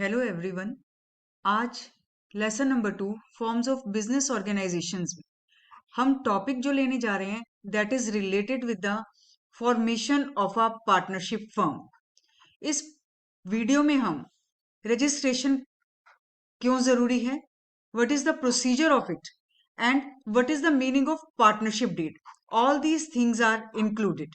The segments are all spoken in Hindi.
Hello everyone. आज lesson number 2 forms of business organisations में हम टॉपिक जो लेने जा रहे हैं that is related with the formation of a partnership firm. इस वीडियो में हम रजिस्ट्रेशन क्यों जरूरी है, what is the procedure of it and what is the meaning of partnership deed, all these things are included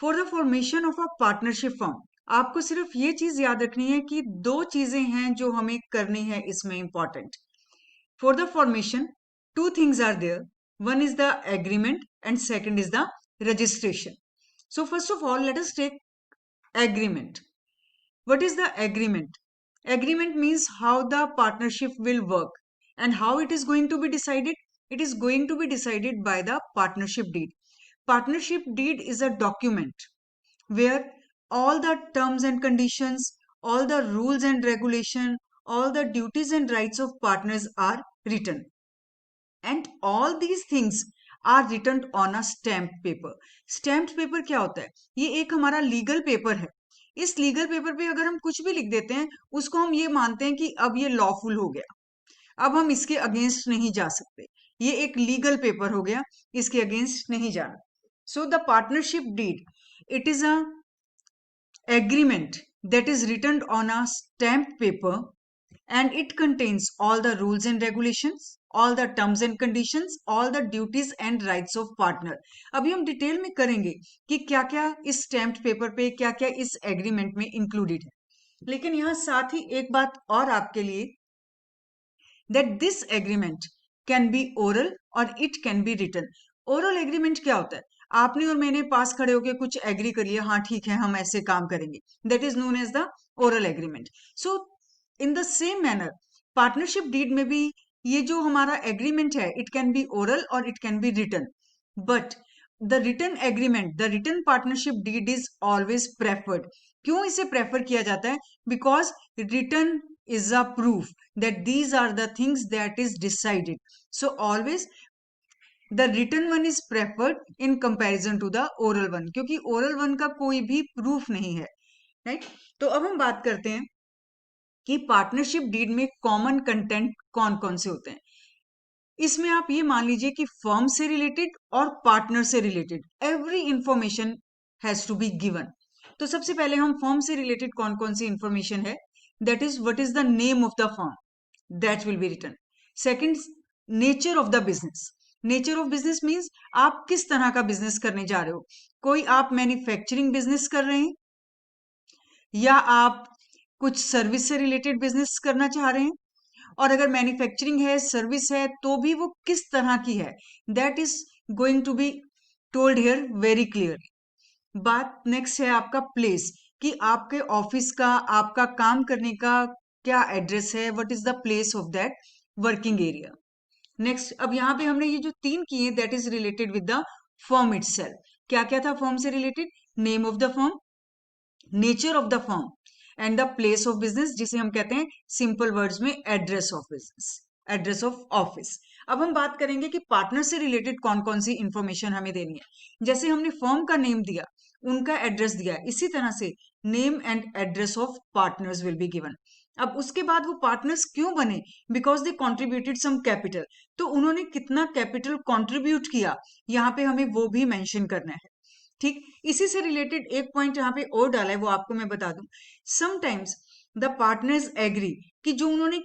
for the formation of a partnership firm. आपको सिर्फ ये चीज याद रखनी है कि दो चीजें हैं जो हमें करनी है इसमें important. For the formation two things are there, one is the agreement and second is the registration. So first of all let us take agreement. What is the agreement? Agreement means how the partnership will work and how it is going to be decided. It is going to be decided by the partnership deed. Partnership deed is a document where all the terms and conditions, all the rules and regulation, all the duties and rights of partners are written. And all these things are written on a stamped paper. Stamped paper क्या होता है? ये एक हमारा लीगल पेपर है। इस लीगल पेपर पे अगर हम कुछ भी लिख देते हैं उसको हम ये मानते हैं कि अब ये लॉफुल हो गया, अब हम इसके अगेंस्ट नहीं जा सकते, ये एक लीगल पेपर हो गया, इसके अगेंस्ट नहीं जाना। So the partnership deed, it is a agreement that is written on a stamped paper and it contains all the rules and regulations, all the terms and conditions, all the duties and rights of partner. अभी हम डिटेल में करेंगे कि क्या क्या इस स्टैम्प्ड पेपर पे, क्या क्या इस एग्रीमेंट में इंक्लूडेड है। लेकिन यहाँ साथ ही एक बात और आपके लिए, that this agreement can be oral or it can be written. Oral agreement क्या होता है? आपने और मैंने पास खड़े होकर कुछ एग्री कर लिया, हाँ ठीक है हम ऐसे काम करेंगे, that is known as the oral agreement. So in the same manner partnership deed में भी ये जो हमारा एग्रीमेंट है इट कैन बी ओरल और it can be written, but the written agreement, the written partnership deed is always preferred. क्यों इसे प्रेफर किया जाता है? Because written is a proof that these are the things that is decided. So always the written one is preferred in comparison to the oral one, क्योंकि oral one का कोई भी proof नहीं है, right? तो अब हम बात करते हैं कि पार्टनरशिप डीड में कॉमन कंटेंट कौन कौन से होते हैं। इसमें आप ये मान लीजिए कि फर्म से रिलेटेड और पार्टनर से related every information has to be given. तो सबसे पहले हम फर्म से रिलेटेड कौन कौन सी इंफॉर्मेशन है, that is what is the name of the firm, that will be written. Second, nature of the business. Nature of business means आप किस तरह का बिजनेस करने जा रहे हो। कोई आप मैन्युफैक्चरिंग बिजनेस कर रहे हैं या आप कुछ सर्विस से रिलेटेड बिजनेस करना चाह रहे हैं, और अगर मैन्युफैक्चरिंग है, सर्विस है, तो भी वो किस तरह की है, that is going to be told here very clearly. बात नेक्स्ट है आपका प्लेस, कि आपके ऑफिस का, आपका काम करने का क्या एड्रेस है, what is the place of that working area. Next, अब यहाँ पे हमने ये जो तीन किए that is related with the firm itself. क्या क्या था फर्म से related? Name of the firm, nature of the firm and the place of business, जिसे हम कहते हैं सिंपल वर्ड्स में address of business, address of office. अब हम बात करेंगे कि पार्टनर से रिलेटेड कौन कौन सी इंफॉर्मेशन हमें देनी है। जैसे हमने फर्म का नेम दिया, उनका एड्रेस दिया, इसी तरह से name and address of partners will be given. अब उसके बाद वो पार्टनर्स क्यों बने? Because they contributed some capital. तो उन्होंने कितना कैपिटल कॉन्ट्रीब्यूट किया, यहाँ पे हमें वो भी मेंशन करना है। ठीक, इसी से रिलेटेड एक पॉइंट यहाँ पे और डाला है, वो आपको मैं बता दूं। समटाइम्स द पार्टनर्स एग्री कि जो उन्होंने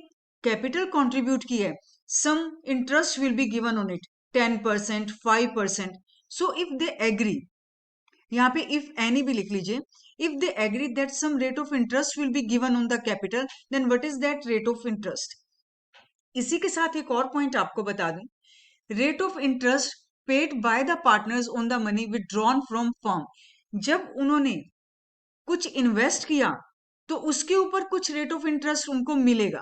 कैपिटल कंट्रीब्यूट की है, some interest will be given on it, 10%, 5%। So if they agree, यहाँ पे इफ एनी भी लिख लीजिए, if they agree that some rate of interest will be given on the capital, then what is that rate of interest. इसी के साथ एक और पॉइंट आपको बता दूं, rate of interest paid by the partners on the money withdrawn from firm. जब उन्होंने कुछ इन्वेस्ट किया तो उसके ऊपर कुछ रेट ऑफ इंटरेस्ट उनको मिलेगा।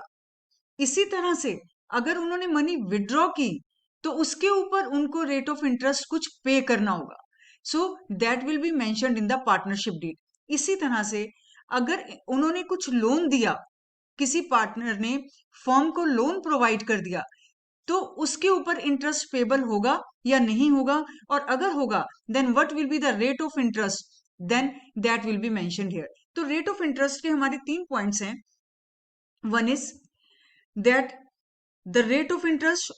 इसी तरह से अगर उन्होंने मनी विड्रॉ की तो उसके ऊपर उनको रेट ऑफ इंटरेस्ट कुछ पे करना होगा। So that will be mentioned in the partnership deed. इसी तरह से अगर उन्होंने कुछ लोन दिया, किसी पार्टनर ने फर्म को लोन प्रोवाइड कर दिया, तो उसके ऊपर इंटरेस्ट पेबल होगा या नहीं होगा, और अगर होगा then what will be the rate of interest, then that will be mentioned here. तो रेट ऑफ इंटरेस्ट के हमारे 3 पॉइंट्स हैं. One is that the rate of interest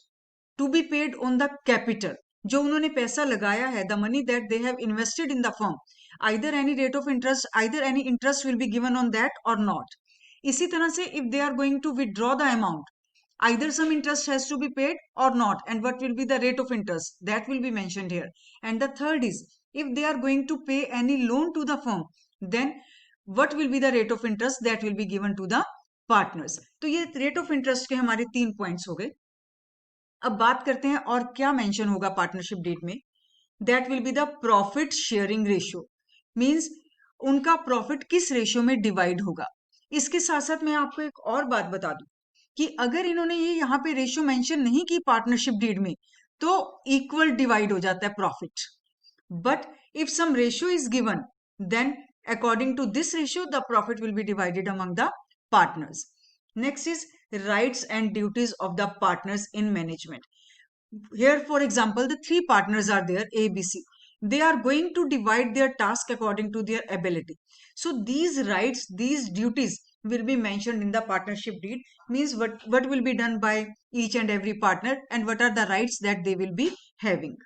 to be paid on the capital, जो उन्होंने पैसा लगाया है, the money that they have invested in the firm, either any rate of interest, either any interest will be given on that और नॉट. इसी तरह से if they are going to withdraw the amount, either some interest has to be paid or not, and what will be the rate of interest, that will be mentioned here. And the third is, if they are going to pay any loan to the firm, then what will be the rate of interest that will be given to the partners. तो ये rate of interest के हमारे 3 points हो गए. अब बात करते हैं और क्या मेंशन होगा पार्टनरशिप डीड में. That will be the profit sharing ratio, means उनका प्रॉफिट किस रेशियो में डिवाइड होगा. इसके साथ साथ मैं आपको एक और बात बता दूं कि अगर इन्होंने ये यहाँ पे रेशियो मेंशन नहीं की पार्टनरशिप डीड में, तो इक्वल डिवाइड हो जाता है profit. But if some ratio is given, then according to this ratio the profit will be divided among the partners. Next is rights and duties of the partners in management. Here for example the 3 partners are there, A, B, C. They are going to divide their task according to their ability. So these rights, these duties will be mentioned in the partnership deed, means what will be done by each and every partner and what are the rights that they will be having.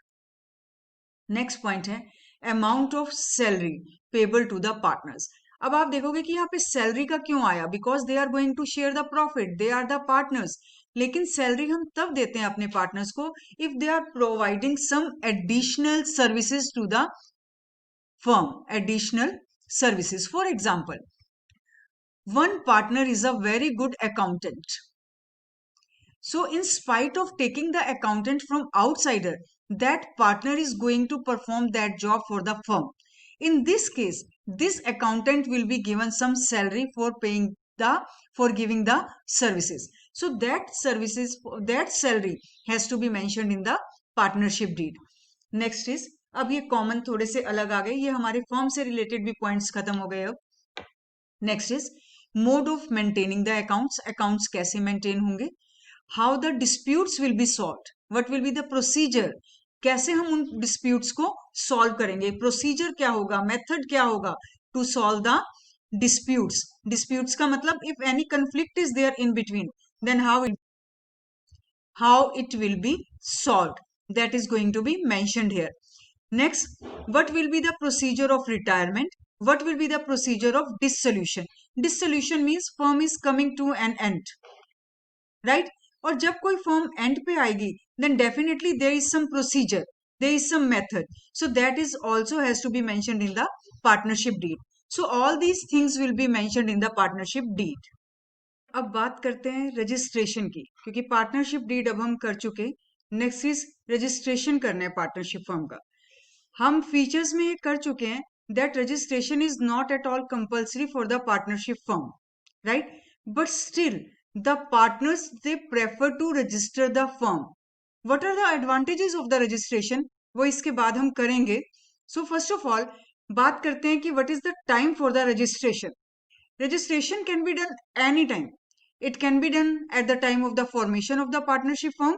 Next point है amount of salary payable to the partners. अब आप देखोगे कि यहाँ पे सैलरी का क्यों आया, because they are going to share the profit, they are the partners. लेकिन सैलरी हम तब देते हैं अपने पार्टनर्स को if they are providing some additional services to the firm. Additional services, for example one partner is a very good accountant. So in spite of taking the accountant from outsider, that partner is going to perform that job for the firm. In this case, this accountant will be given some salary for giving the services. So that salary has to be mentioned in the partnership deed. Next is, अब ये कॉमन थोड़े से अलग आ गए, ये हमारे फर्म से रिलेटेड भी पॉइंट्स खत्म हो गए. अब next is mode of maintaining the accounts, accounts कैसे मेंटेन होंगे. How the disputes will be solved, what will be the procedure, कैसे हम उन डिस्प्यूट्स को सॉल्व करेंगे, प्रोसीजर क्या होगा, मेथड क्या होगा to solve the disputes. Disputes का मतलब if any conflict is there in between, then how it will be solved, that is going to be mentioned here. Next, what will be the procedure of retirement? What will be the procedure of dissolution? Dissolution means firm is coming to an end, right? और जब कोई firm end पे आएगी, then definitely there is some procedure, there is some method. So that is also has to be mentioned in the partnership deed. So all these things will be mentioned in the partnership deed. अब बात करते हैं रजिस्ट्रेशन की, क्योंकि पार्टनरशिप डीड अब हम कर चुके. नेक्स्ट इज रजिस्ट्रेशन करना है पार्टनरशिप फर्म का. हम फीचर्स में ये कर चुके हैं that registration is not at all compulsory for the partnership firm, right? But still the partners they prefer to register the firm. What are the advantages of the registration, वो इसके बाद हम करेंगे. सो फर्स्ट ऑफ ऑल बात करते हैं कि what is the time for the registration. Registration can be done any time. It can be done at the time of the formation of the partnership firm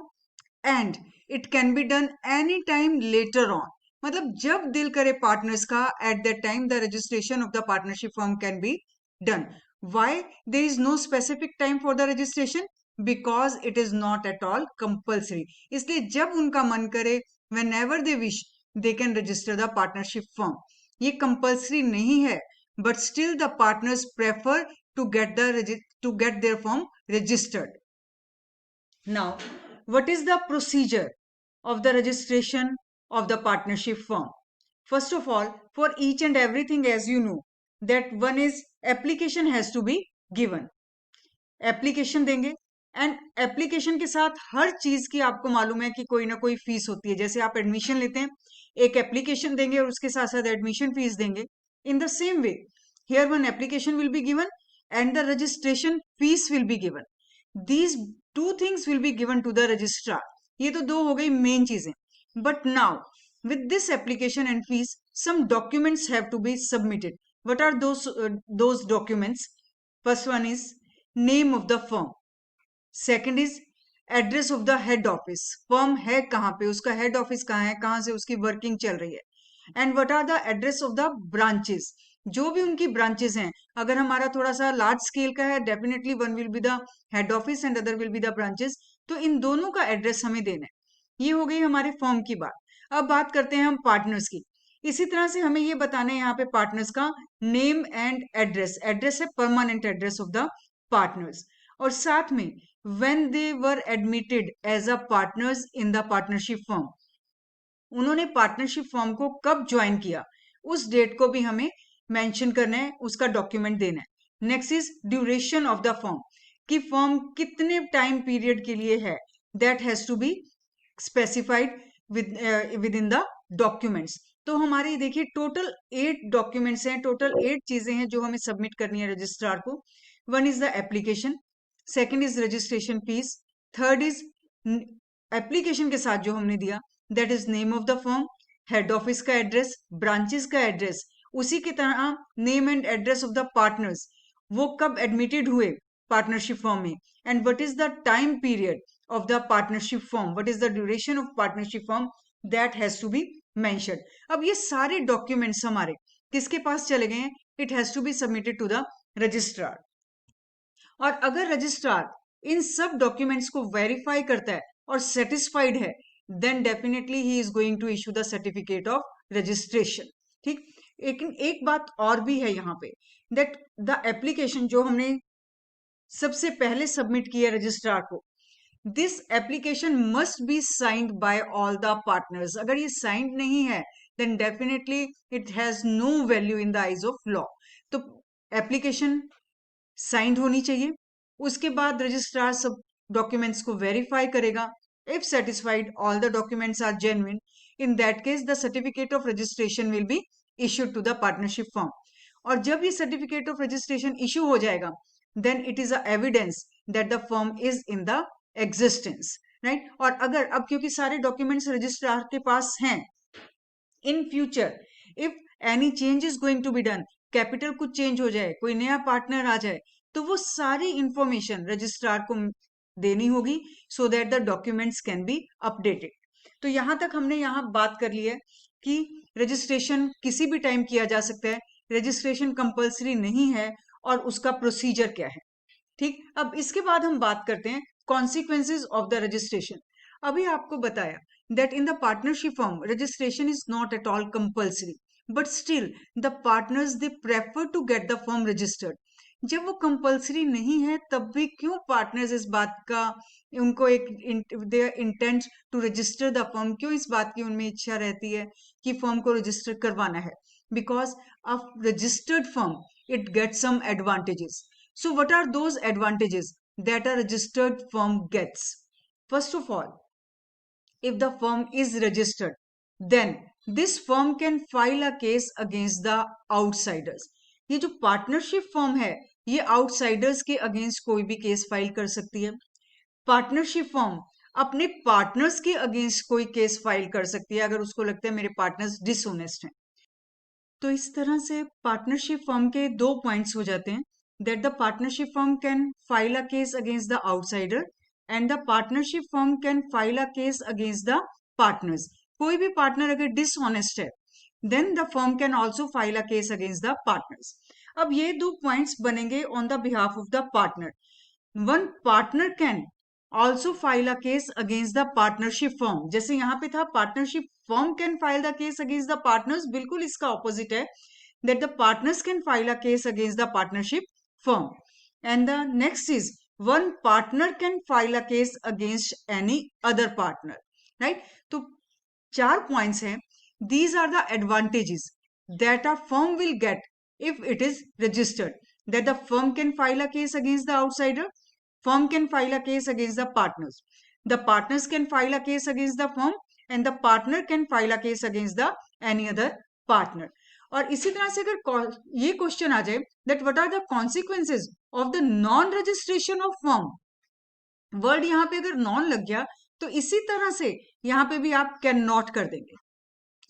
and it can be done any time later on. मतलब जब दिल करे पार्टनर्स का, at that time the registration of the partnership firm can be done. Why there is no specific time for the registration, because it is not at all compulsory. इसलिए जब उनका मन करे, whenever they wish, they can register the partnership firm. ये कंपल्सरी नहीं है, but still the partners prefer to get their firm registered. Now what is the procedure of the registration of the partnership firm? First of all, for each and everything, as you know, that one is application has to be given. Application देंगे एंड एप्लीकेशन के साथ हर चीज की आपको मालूम है कि कोई ना कोई फीस होती है. जैसे आप एडमिशन लेते हैं, एक एप्लीकेशन देंगे और उसके साथ साथ एडमिशन फीस देंगे. In the same way here one application will be given and the registration fees will be given. These two things will be given to the registrar. ये तो दो हो गई मेन चीजें. But now with this application and fees, some documents have to be submitted. What are those documents? First one is name of the firm. Second is address of the head office. Firm है कहाँ पे, उसका head office कहाँ है, कहाँ से उसकी working चल रही है. And what are the address of the branches? जो भी उनकी ब्रांचेस हैं, अगर हमारा थोड़ा सा लार्ज स्केल का है, definitely one will be the head office and other will be the branches, तो इन दोनों का एड्रेस हमें देना है। ये हो गई हमारे फर्म की बात। अब बात करते हैं हम पार्टनर्स की। इसी तरह से हमें ये बताना है यहाँ पे पार्टनर्स का नेम एंड एड्रेस। एड्रेस है permanent address of the partners, और साथ में when they were admitted as a partners in the partnership firm, उन्होंने पार्टनरशिप फर्म को कब ज्वाइन किया, उस डेट को भी हमें मेंशन करना है, उसका डॉक्यूमेंट देना है। Next is duration of the firm, कि फर्म कितने टाइम पीरियड के लिए है, that has to be specified within the documents. तो हमारे देखिए टोटल 8 डॉक्यूमेंट्स हैं, टोटल 8 चीजें हैं जो हमें सबमिट करनी है रजिस्ट्रार को। One is the application, second is registration fees, third is application के साथ जो हमने दिया that is name of the firm, head office का एड्रेस, ब्रांचेस का एड्रेस, उसी की तरह name and address of the partners, वो कब एडमिटेड हुए पार्टनरशिप फर्म में, and what is the time period of the partnership firm, what is the duration of partnership firm, that has to be mentioned। अब ये सारे डॉक्यूमेंट्स हमारे किसके पास चले गए हैं, it has to be submitted to the registrar। और अगर रजिस्ट्रार इन सब डॉक्यूमेंट्स को वेरीफाई करता है और सेटिस्फाइड है, then definitely he is going to issue the certificate of registration. ठीक, लेकिन एक बात और भी है यहाँ पे, दैट द एप्लीकेशन जो हमने सबसे पहले सबमिट किया रजिस्ट्रार को, this application must be signed by all the partners. अगर ये साइंड नहीं है then definitely it has no value in the eyes of law. तो एप्लीकेशन साइंड होनी चाहिए, उसके बाद रजिस्ट्रार सब डॉक्यूमेंट्स को वेरीफाई करेगा। If satisfied all the documents are genuine, in that case the certificate of registration will be issued to the partnership firm. और जब ये सर्टिफिकेट ऑफ रजिस्ट्रेशन इश्यू हो जाएगा, then it is a evidence that the firm is in the existence, right. और अगर अब क्योंकि सारे डॉक्यूमेंट्स रजिस्ट्रार के पास हैं, in future if any change is going to be done, capital कुछ चेंज हो जाए, कोई नया पार्टनर आ जाए, तो वो सारी इंफॉर्मेशन रजिस्ट्रार को देनी होगी, so that the documents can be updated. तो यहां तक हमने यहां बात कर ली है कि रजिस्ट्रेशन किसी भी टाइम किया जा सकता है, रजिस्ट्रेशन कंपल्सरी नहीं है, और उसका प्रोसीजर क्या है। ठीक, अब इसके बाद हम बात करते हैं consequences of the registration। अभी आपको बताया that in the partnership firm registration is not at all compulsory, but still the partners they prefer to get the firm registered। जब वो कंपल्सरी नहीं है तब भी क्यों पार्टनर्स इस बात का, उनको एक their intent to register the firm, क्यों इस बात की उनमें इच्छा रहती है कि फर्म को रजिस्टर करवाना है, because a registered firm it get some advantages. So what are those advantages that a registered firm gets? First of all, if the firm is registered, then this firm can file a case against the outsiders। ये जो पार्टनरशिप फर्म है, ये आउटसाइडर्स के अगेंस्ट कोई भी केस फाइल कर सकती है। पार्टनरशिप फर्म अपने पार्टनर्स के अगेंस्ट कोई केस फाइल कर सकती है अगर उसको लगता है मेरे पार्टनर्स डिसऑनेस्ट हैं। तो इस तरह से पार्टनरशिप फर्म के 2 पॉइंट्स हो जाते हैं, that the partnership firm can file a case against the outsider and the partnership firm can file a case against the partners। कोई भी पार्टनर अगर डिसऑनेस्ट है, then the firm can also file a case against the partners। अब ये 2 पॉइंट्स बनेंगे on the behalf of the partner। One partner can also file a case against the partnership firm। जैसे यहाँ पे था partnership firm can file the case against the partners, बिल्कुल इसका ऑपोजिट है, that the partners can file a case against the partnership firm। And the next is one partner can file a case against any other partner, right। तो 4 points हैं, these are the advantages that a firm will get if it is registered, that the firm can file a case against the outsider, firm can file a case against the partners, the partners can file a case against the firm, and the partner can file a case against the any other partner। और इसी तरह से अगर ये क्वेश्चन आ जाए that what are the consequences of the non registration of firm, word यहाँ पे अगर नॉन लग गया तो इसी तरह से यहाँ पे भी आप कैन नॉट कर देंगे,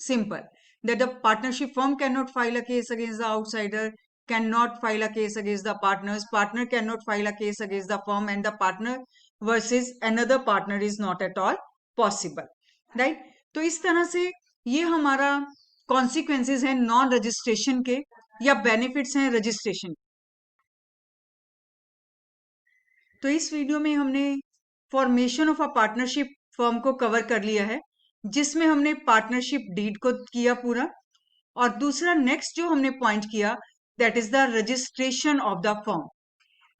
simple, that the partnership firm can not file a case against the outsider, can not file a case against the partners, partner can not file a case against the firm, and the partner versus another partner is not at all possible, right. तो इस तरह से ये हमारा कॉन्सिक्वेंसेज हैं नॉन रजिस्ट्रेशन के। या बेनिफिट्स हैं रजिस्ट्रेशन। तो इस वीडियो में हमने formation of a partnership firm को कवर कर लिया है, जिसमें हमने पार्टनरशिप डीड को किया पूरा, और दूसरा नेक्स्ट जो हमने पॉइंट किया that is the registration of the firm,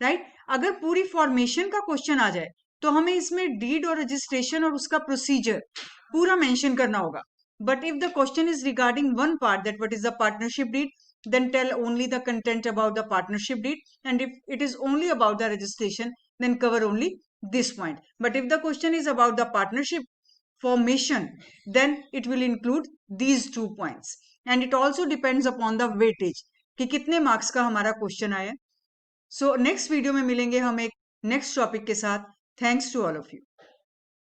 right. अगर पूरी फॉर्मेशन का क्वेश्चन आ जाए तो हमें इसमें डीड और रजिस्ट्रेशन और उसका प्रोसीजर पूरा मेंशन करना होगा। But if the question is regarding one part that what is the partnership deed, then tell only the content about the partnership deed, and if it is only about the registration, then cover only this point. But if the question is about the partnership formation, then it will include these 2 points, and it also depends upon the weightage कि कितने मार्क्स का हमारा क्वेश्चन आया। सो नेक्स्ट वीडियो में मिलेंगे हम एक नेक्स्ट टॉपिक के साथ। Thanks to all of you.